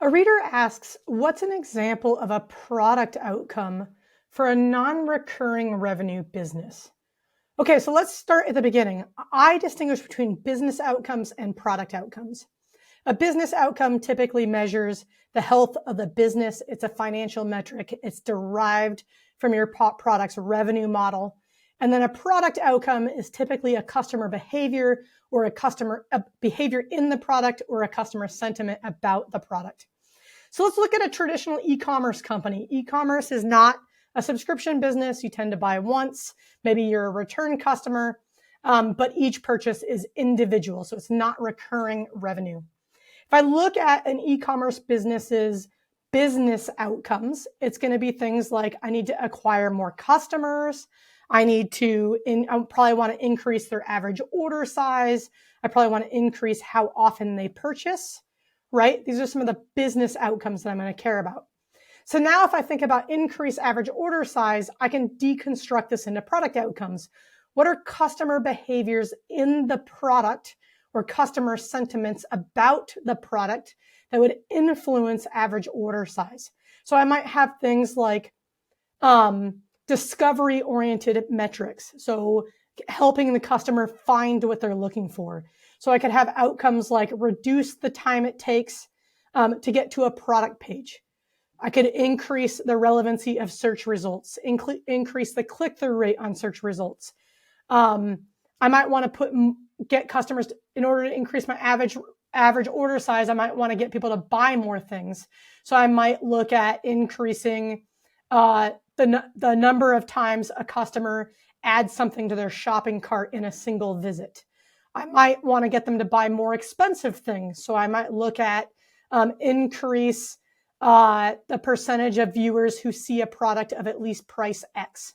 A reader asks, what's an example of a product outcome for a non-recurring revenue business? Okay, so let's start at the beginning. I distinguish between business outcomes and product outcomes. A business outcome typically measures the health of the business. It's a financial metric. It's derived from your product's revenue model. And then a product outcome is typically a customer behavior or a behavior in the product or a customer sentiment about the product. So let's look at a traditional e-commerce company. E-commerce is not a subscription business. You tend to buy once. Maybe you're a return customer, but each purchase is individual. So it's not recurring revenue. If I look at an e-commerce business's business outcomes, it's going to be things like I need to acquire more customers. I probably want to increase their average order size. I probably want to increase how often they purchase, right? These are some of the business outcomes that I'm going to care about. So now if I think about increased average order size, I can deconstruct this into product outcomes. What are customer behaviors in the product or customer sentiments about the product that would influence average order size? So I might have things like discovery-oriented metrics. So helping the customer find what they're looking for. So I could have outcomes like reduce the time it takes to get to a product page. I could increase the relevancy of search results, increase the click-through rate on search results. I might want to get customers in order to increase my average order size. I might want to get people to buy more things. So I might look at increasing the number of times a customer adds something to their shopping cart in a single visit. I might want to get them to buy more expensive things. So I might look at increase the percentage of viewers who see a product of at least price X,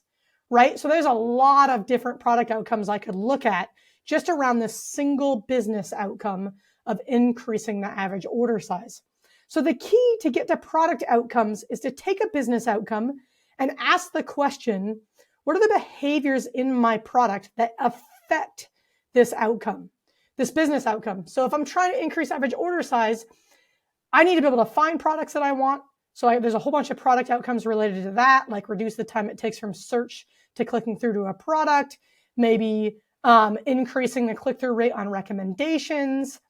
right? So there's a lot of different product outcomes I could look at just around this single business outcome of increasing the average order size. So the key to get to product outcomes is to take a business outcome and ask the question, what are the behaviors in my product that affect this outcome, this business outcome? So if I'm trying to increase average order size, I need to be able to find products that I want. So there's a whole bunch of product outcomes related to that, like reduce the time it takes from search to clicking through to a product, maybe increasing the click-through rate on recommendations.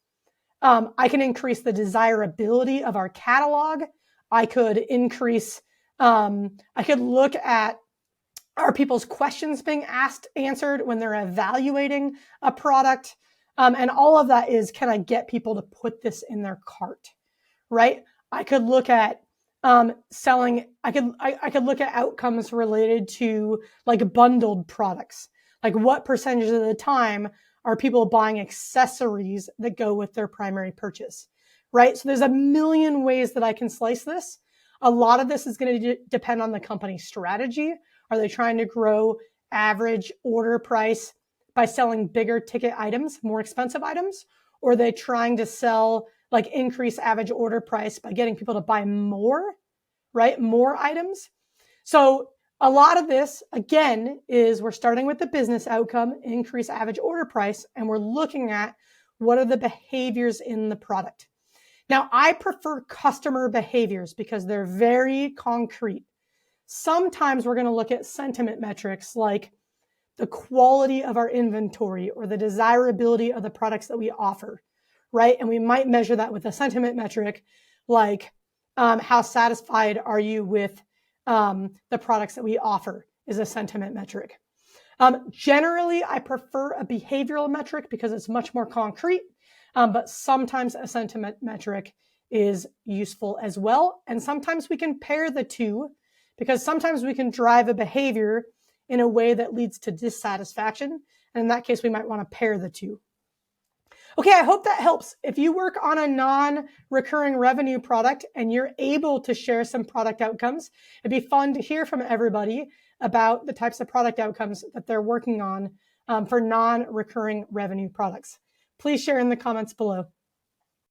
I can increase the desirability of our catalog. I could look at, are people's questions being answered when they're evaluating a product? And all of that is, can I get people to put this in their cart? Right? I could look at selling. I could look at outcomes related to like bundled products. Like what percentage of the time are people buying accessories that go with their primary purchase? Right? So there's a million ways that I can slice this. A lot of this is going to depend on the company's strategy. Are they trying to grow average order price by selling bigger ticket items, more expensive items? Or are they trying to sell like increase average order price by getting people to buy more, right? More items. So a lot of this, again, is we're starting with the business outcome, increase average order price, and we're looking at what are the behaviors in the product. Now, I prefer customer behaviors because they're very concrete. Sometimes we're going to look at sentiment metrics like the quality of our inventory or the desirability of the products that we offer, right? And we might measure that with a sentiment metric like how satisfied are you with the products that we offer is a sentiment metric. Generally, I prefer a behavioral metric because it's much more concrete, but sometimes a sentiment metric is useful as well. And sometimes we can pair the two because sometimes we can drive a behavior in a way that leads to dissatisfaction. And in that case, we might want to pair the two. Okay, I hope that helps. If you work on a non-recurring revenue product and you're able to share some product outcomes, it'd be fun to hear from everybody about the types of product outcomes that they're working on for non-recurring revenue products. Please share in the comments below.